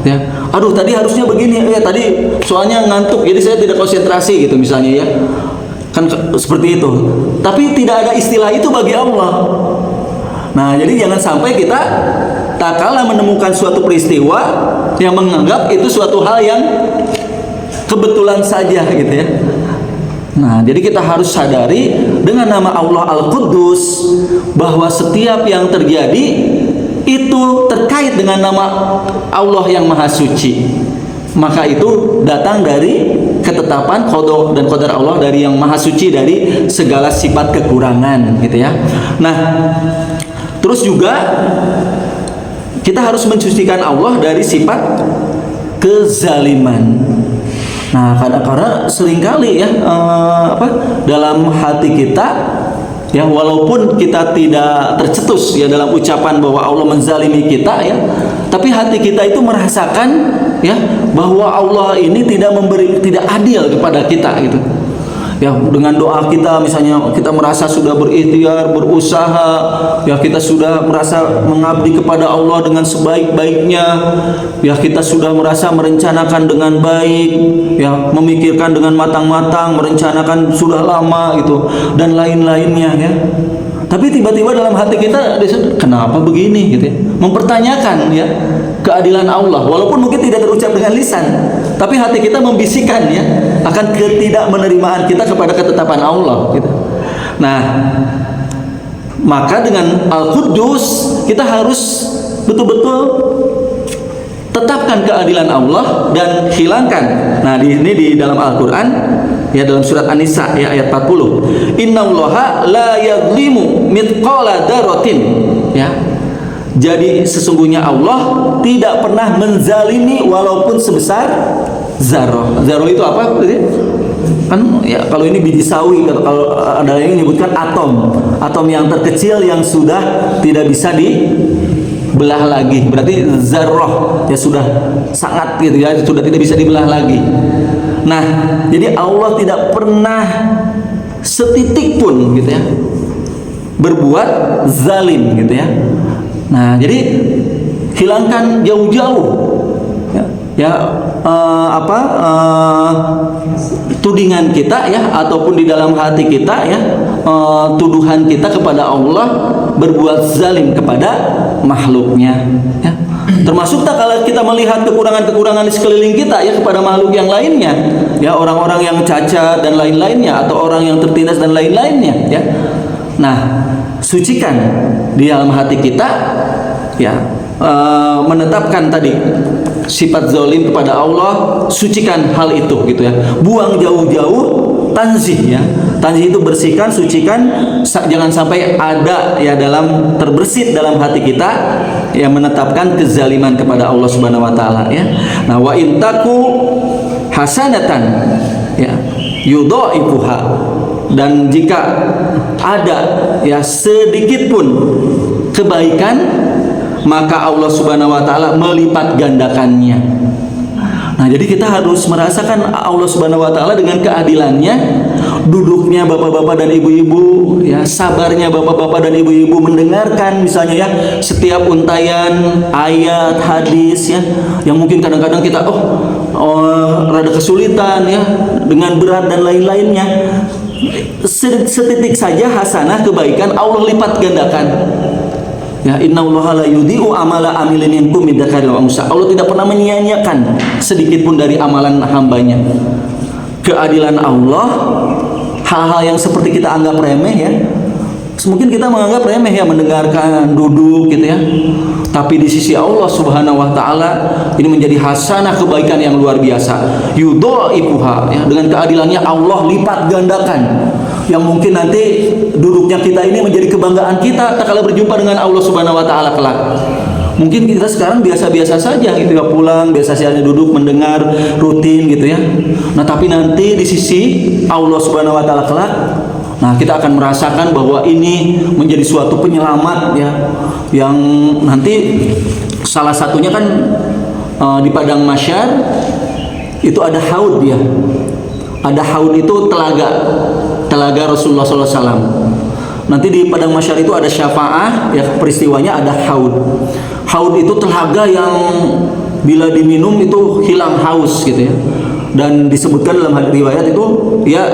ya. Aduh, tadi harusnya begini, tadi soalnya ngantuk jadi saya tidak konsentrasi, gitu misalnya, ya. Kan seperti itu. Tapi tidak ada istilah itu bagi Allah. Nah, jadi jangan sampai kita tak kalah menemukan suatu peristiwa yang menganggap itu suatu hal yang kebetulan saja, gitu ya. Nah, jadi kita harus sadari dengan nama Allah Al-Quddus bahwa setiap yang terjadi itu terkait dengan nama Allah yang Maha Suci. Maka itu datang dari ketetapan qada dan qadar Allah dari yang Maha Suci dari segala sifat kekurangan, gitu ya. Nah, terus juga kita harus mensucikan Allah dari sifat kezaliman. Nah, karena seringkali, ya, dalam hati kita, ya, walaupun kita tidak tercetus, ya, dalam ucapan bahwa Allah menzalimi kita, ya, tapi hati kita itu merasakan, ya, bahwa Allah ini tidak adil kepada kita, gitu. Ya, dengan doa kita, misalnya kita merasa sudah berikhtiar, berusaha, ya, kita sudah merasa mengabdi kepada Allah dengan sebaik-baiknya, ya, kita sudah merasa merencanakan dengan baik, ya, memikirkan dengan matang-matang, merencanakan sudah lama, gitu, dan lain-lainnya, ya. Tapi tiba-tiba dalam hati kita, kenapa begini, gitu ya? Mempertanyakan, ya, keadilan Allah, walaupun mungkin tidak terucap dengan lisan, tapi hati kita membisikkan, ya, akan ketidakmenerimaan kita kepada ketetapan Allah, gitu. Nah, maka dengan Al-Quddus kita harus betul-betul tetapkan keadilan Allah dan hilangkan. Nah, ini di dalam Al-Quran, ya, dalam surat An-Nisa, ya, ayat 40. Innallaha la yadhlimu mithqala dzarratin, ya. Jadi sesungguhnya Allah tidak pernah menzalimi walaupun sebesar zarah. Zarah itu apa? Kan, ya, kalau ini biji sawi, kalau ada yang menyebutkan atom. Atom yang terkecil yang sudah tidak bisa dibelah lagi. Berarti zarah, ya, sudah sangat, gitu ya, sudah tidak bisa dibelah lagi. Nah, jadi Allah tidak pernah setitik pun, gitu ya, berbuat zalim, gitu ya. Nah, jadi hilangkan jauh-jauh, ya, tudingan kita, ya, ataupun di dalam hati kita, ya, tuduhan kita kepada Allah berbuat zalim kepada makhluknya, ya. Termasuk tak kalau kita melihat kekurangan-kekurangan di sekeliling kita, ya, kepada makhluk yang lainnya, ya, orang-orang yang cacat dan lain-lainnya, atau orang yang tertindas dan lain-lainnya, ya. Nah, sucikan di dalam hati kita, ya, menetapkan tadi sifat zalim kepada Allah, sucikan hal itu, gitu ya. Buang jauh-jauh, tanzih, ya. Tanzih itu bersihkan, sucikan, jangan sampai ada, ya, dalam terbersit dalam hati kita, ya, menetapkan kezaliman kepada Allah Subhanahu wa taala, ya. Nah, wa intaku hasanatan, ya, yudhaifuha, dan jika ada, ya, sedikit pun kebaikan, maka Allah Subhanahu wa taala melipat gandakannya. Nah, jadi kita harus merasakan Allah Subhanahu wa taala dengan keadilannya, duduknya bapak-bapak dan ibu-ibu, ya, sabarnya bapak-bapak dan ibu-ibu mendengarkan misalnya ya setiap untayan ayat hadis ya yang mungkin kadang-kadang kita rada kesulitan ya dengan berat dan lain-lainnya. Setitik saja hasanah kebaikan Allah lipat gandakan. Ya, innallaha la yudhi'u amala amilin minkum min dzakarin wa unsa. Allah tidak pernah menyia-nyiakan sedikit pun dari amalan hambanya. Keadilan Allah, hal-hal yang seperti kita anggap remeh ya. Mungkin kita menganggap remeh ya mendengarkan, duduk gitu ya. Tapi di sisi Allah Subhanahu wa taala ini menjadi hasanah kebaikan yang luar biasa. Yudha'ifuha ya, dengan keadilannya Allah lipat gandakan. Yang mungkin nanti duduknya kita ini menjadi kebanggaan kita tatkala berjumpa dengan Allah Subhanahu wa taala kelak. Mungkin kita sekarang biasa-biasa saja gitu ya, pulang biasa saja duduk mendengar rutin gitu ya. Nah, tapi nanti di sisi Allah Subhanahu wa taala kelak, nah kita akan merasakan bahwa ini menjadi suatu penyelamat ya, yang nanti salah satunya kan di padang mahsyar itu ada haud ya. Ada haud itu telaga Rasulullah SAW. Nanti di padang mahsyar itu ada syafaah ya, peristiwanya ada haud. Haud itu telaga yang bila diminum itu hilang haus gitu ya. Dan disebutkan dalam riwayat itu ya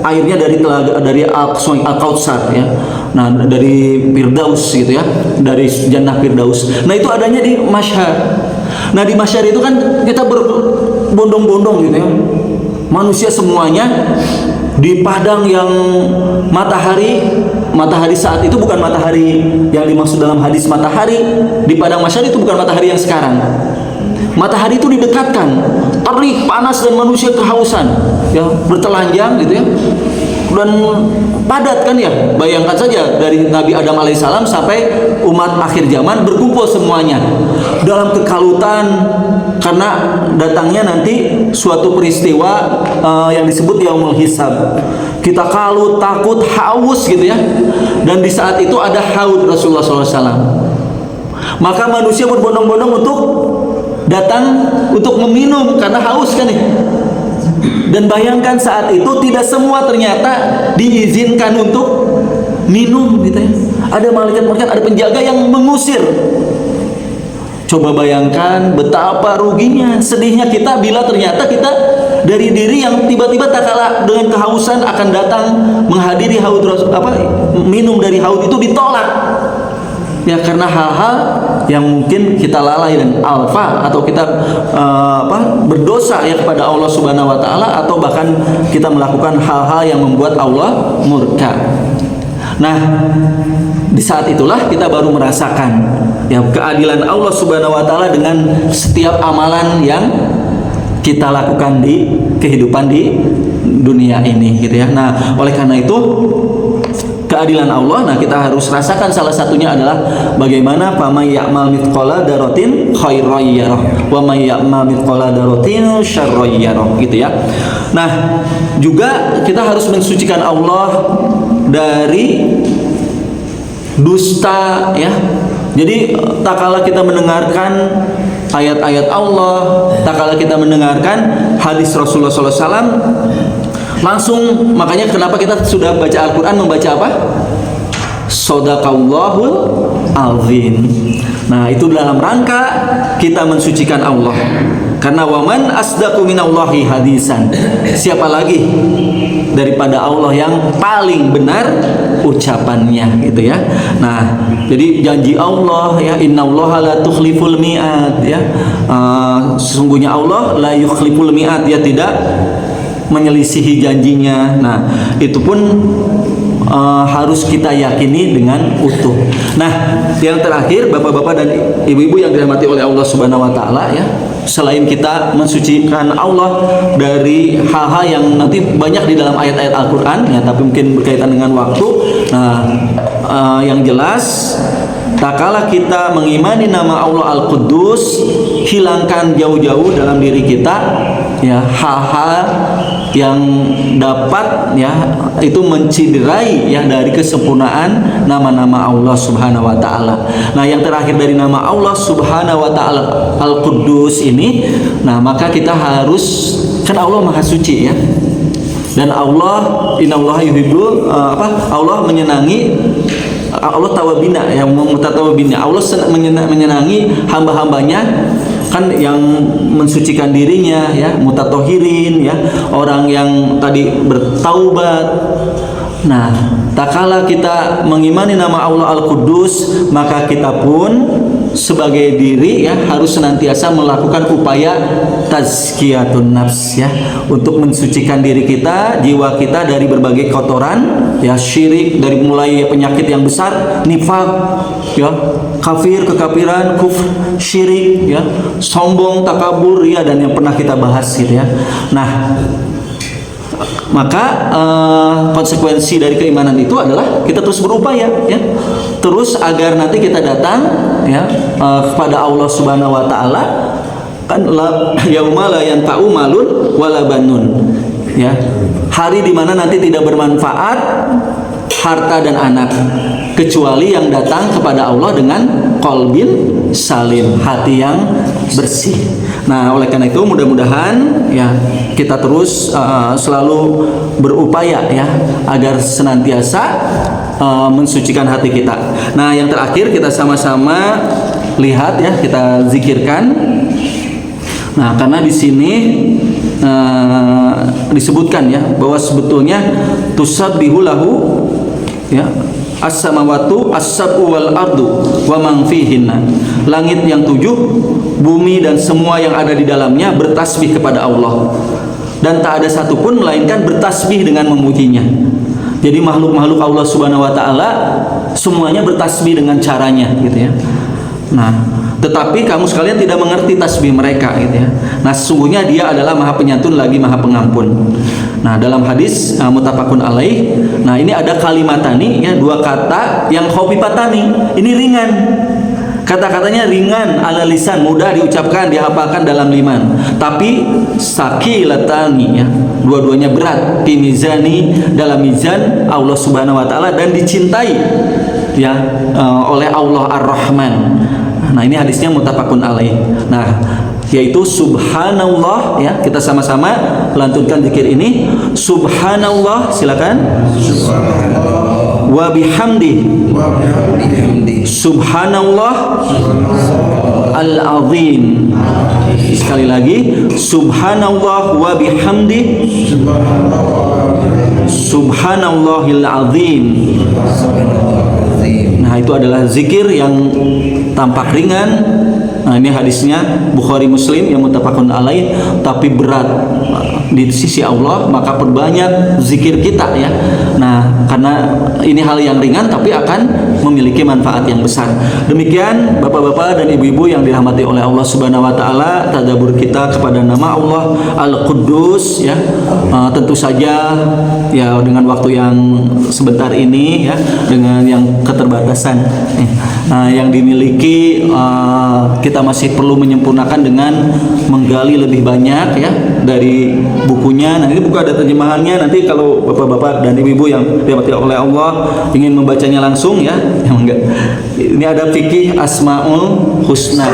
airnya dari telaga dari Al-Kautsar ya. Nah, dari Firdaus gitu ya, dari Jannah Firdaus. Nah, itu adanya di mahsyar. Nah, di mahsyar itu kan kita berbondong-bondong gitu ya. Manusia semuanya di padang yang matahari saat itu bukan matahari yang dimaksud dalam hadis matahari di padang mahsyar itu bukan matahari yang sekarang. Matahari itu didekatkan, terik, panas dan manusia kehausan, ya bertelanjang gitu ya, dan padat kan ya. Bayangkan saja dari Nabi Adam alaihissalam sampai umat akhir zaman berkumpul semuanya dalam kekalutan karena datangnya nanti suatu peristiwa yang disebut yaumul hisab. Kita kalut, takut, haus gitu ya. Dan di saat itu ada haud Rasulullah SAW. Maka manusia berbondong-bondong untuk datang untuk meminum karena haus kan ya. Dan bayangkan saat itu tidak semua ternyata diizinkan untuk minum gitu ya. Ada malaikat-malaikat, ada penjaga yang mengusir. Coba bayangkan betapa ruginya, sedihnya kita bila ternyata kita dari diri yang tiba-tiba tak kalah dengan kehausan akan datang menghadiri haud minum dari haud itu ditolak. Ya karena hal-hal yang mungkin kita lalai dan alfa atau kita berdosa ya kepada Allah Subhanahu wa taala atau bahkan kita melakukan hal-hal yang membuat Allah murka. Nah, di saat itulah kita baru merasakan ya keadilan Allah Subhanahu wa taala dengan setiap amalan yang kita lakukan di kehidupan di dunia ini gitu ya. Nah, oleh karena itu keadilan Allah, nah kita harus rasakan salah satunya adalah bagaimana faman ya'mal mithqala dzarratin khairan yarah wa may ya'mal mithqala dzarratin syarran yarah gitu ya. Nah, juga kita harus mensucikan Allah dari dusta ya. Jadi tak kala kita mendengarkan ayat-ayat Allah, tak kala kita mendengarkan hadis Rasulullah SAW, langsung, makanya kenapa kita sudah baca Al-Quran membaca apa? Shadaqallahul azim. Nah, itu dalam rangka kita mensucikan Allah. Karena waman asdaqu minallahi hadisan. Siapa lagi daripada Allah yang paling benar ucapannya gitu ya. Nah, jadi janji Allah ya, innallaha la tukhliful mi'ad ya. Sesungguhnya Allah la yukhliful mi'ad, ya tidak menyelisihi janjinya. Nah, itu pun harus kita yakini dengan utuh. Nah, yang terakhir bapak-bapak dan ibu-ibu yang dirahmati oleh Allah Subhanahu wa taala ya, selain kita mensucikan Allah dari hal-hal yang nanti banyak di dalam ayat-ayat Al-Qur'an ya, tapi mungkin berkaitan dengan waktu. Nah, yang jelas tak kala kita mengimani nama Allah Al-Quddus, hilangkan jauh-jauh dalam diri kita ya hal-hal yang dapat ya itu menciderai ya dari kesempurnaan nama-nama Allah Subhanahu wa taala. Nah, yang terakhir dari nama Allah Subhanahu wa taala Al-Quddus ini, nah maka kita harus, kan Allah Maha Suci ya. Dan Allah, innallaha yuhibbul Allah menyenangi, Allah tawabina yang mutatawabina. Allah menyenangi hamba-hambanya kan yang mensucikan dirinya ya, mutatohirin ya, orang yang tadi bertaubat. Nah, tak kala kita mengimani nama Allah Al-Quddus, maka kita pun sebagai diri ya harus senantiasa melakukan upaya tazkiyatun nafs ya, untuk mensucikan diri kita, jiwa kita dari berbagai kotoran ya, syirik, dari mulai penyakit yang besar, nifaq ya, kafir, kekafiran, kufur, syirik ya, sombong, takabur ya, dan yang pernah kita bahas gitu ya. Nah, maka konsekuensi dari keimanan itu adalah kita terus berupaya ya, terus agar nanti kita datang ya kepada Allah Subhanahu wa taala, kan yauma la yanfa'u malun wala banun ya, hari di mana nanti tidak bermanfaat harta dan anak kecuali yang datang kepada Allah dengan qalbin salim, hati yang bersih. Nah, oleh karena itu mudah-mudahan ya kita terus selalu berupaya ya agar senantiasa mensucikan hati kita. Nah, yang terakhir kita sama-sama lihat ya, kita zikirkan. Nah, karena di sini disebutkan ya bahwa sebetulnya tusabbihu lahu ya as-samawatu as-sab'u wal ardu wa man fihinna. Langit yang 7, bumi dan semua yang ada di dalamnya bertasbih kepada Allah, dan tak ada satupun melainkan bertasbih dengan memujinya. Jadi makhluk-makhluk Allah Subhanahu wa taala semuanya bertasbih dengan caranya gitu ya. Nah, tetapi kamu sekalian tidak mengerti tasbih mereka gitu ya. Nah, sesungguhnya dia adalah Maha Penyantun lagi Maha Pengampun. Nah, dalam hadis muttafaqun alaih, nah ini ada kalimatani ya, dua kata yang khafifatani. Ini ringan. Kata-katanya ringan ala lisan, mudah diucapkan, dihafalkan dalam liman. Tapi saqilatani ya, dua-duanya berat fi mizani, dalam mizan Allah Subhanahu wa taala, dan dicintai ya oleh Allah Ar-Rahman. Nah, ini hadisnya muttafaqun alaih. Nah, yaitu subhanallah ya, kita sama-sama lantunkan zikir ini. Subhanallah, silakan. Subhanallah wa bihamdi. Subhanallah al-azim. Sekali lagi, subhanallah wa bihamdi. Subhanallahil azim. Nah, itu adalah zikir yang tampak ringan. Nah, ini hadisnya Bukhari Muslim yang muttafaqun alaih, tapi berat di sisi Allah, maka perbanyak zikir kita ya. Nah, karena ini hal yang ringan tapi akan memiliki manfaat yang besar. Demikian Bapak-bapak dan Ibu-ibu yang dirahmati oleh Allah Subhanahu wa taala, tadabbur kita kepada nama Allah Al-Quddus ya. Tentu saja ya dengan waktu yang sebentar ini ya, dengan yang keterbatasan yang dimiliki, kita masih perlu menyempurnakan dengan menggali lebih banyak ya dari bukunya. Nah, ini buku ada terjemahannya. Nanti kalau bapak-bapak dan ibu-ibu yang dirahmati oleh Allah ingin membacanya langsung ya, yang enggak, ini ada fikih Asmaul Husna.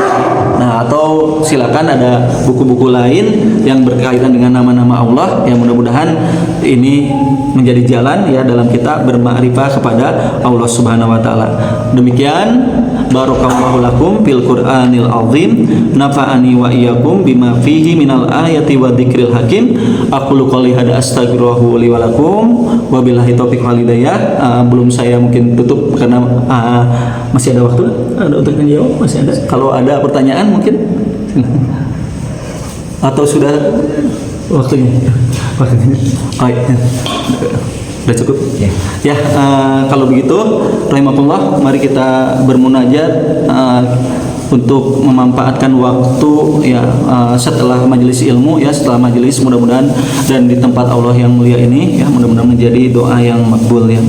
Nah, atau silakan ada buku-buku lain yang berkaitan dengan nama-nama Allah, yang mudah-mudahan ini menjadi jalan ya dalam kita bermakrifah kepada Allah Subhanahu wa taala. Demikian, barakallahu lakum fil Qur'anil azim, nafa'ani wa iyyakum bima fihi minal ayati wa dzikril hakim. Aqulu qouli hadza astaghfiruhu li wa lakum wa billahi taufiq wal hidayah. Belum saya mungkin tutup karena masih ada waktu untuk menjawab, masih ada. Kalau ada pertanyaan mungkin atau sudah waktunya. Oh, ya. Udah cukup ya. Kalau begitu rahimakumullah, mari kita bermunajat untuk memanfaatkan waktu ya setelah majelis ilmu ya, setelah majelis, mudah-mudahan dan di tempat Allah yang mulia ini ya, mudah-mudahan menjadi doa yang makbul ya.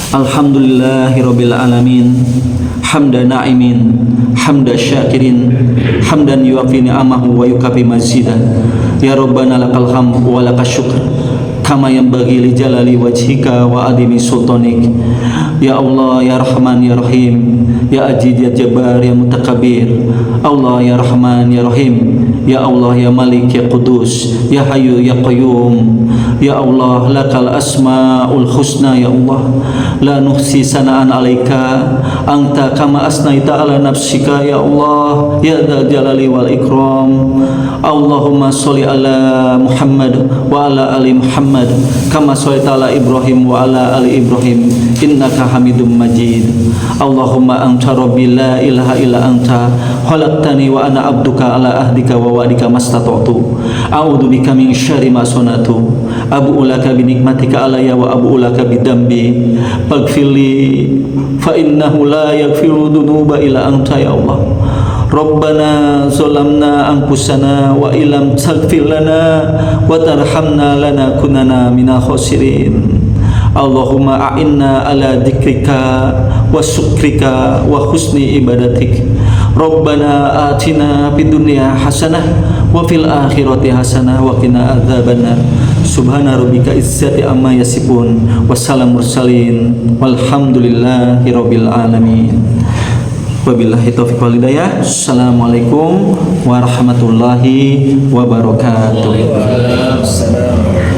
Alhamdulillahirabbil alamin. Hamdan na'imin, hamdan syakirin, hamdan yuwafi ni'amahu wa yukafi mazidan. Ya Rabbana lakal hamd wa lakas syukr kama yanbaghi li jalali wajhika wa adimi sultanik. Ya Allah, ya Rahman, ya Rahim, ya Ajid, ya Jabbar, ya Mutakabbir. Allah, ya Rahman, ya Rahim, ya Allah, ya Malik, ya Qudus, ya Hayyu, ya Qayyum. Ya Allah, lakal asma'ul husna. Ya Allah, la nuhsi sana'an alaika anta kama asnaita ala nafsika. Ya Allah, ya dzal jalali wal ikram. Allahumma sholli ala Muhammad wa ala ali Muhammad kama shallaita ala Ibrahim wa ala ali Ibrahim innaka Hamidum Majid. Allahumma anta rabbi la ilaha illa anta khalaqtani wa ana abduka ala ahdika wa wa'dika mastata'tu. A'udzu bika min syarri ma sanatu. Abu'u laka bi nikmatika alayya wa abu'u laka bi dambi. Faghfirli fa innahu la yaghfiru dzunuba illa anta. Ya Allah, Rabbana zalamna anfusana wa illam taghfir lana wa tarhamna lanakunanna minal khasirin. Allahumma a'inna ala dzikrika wa syukrika wa husni ibadatik. Rabbana atina fid dunya hasanah wa fil akhirati hasanah wa qina adzabannar. Subhana rabbika izzati amma yasifun wassalamu mursalin walhamdulillahi rabbil alamin. Wabillahi taufiq wal hidayah. Assalamualaikum warahmatullahi wabarakatuh. Waalaikumsalam.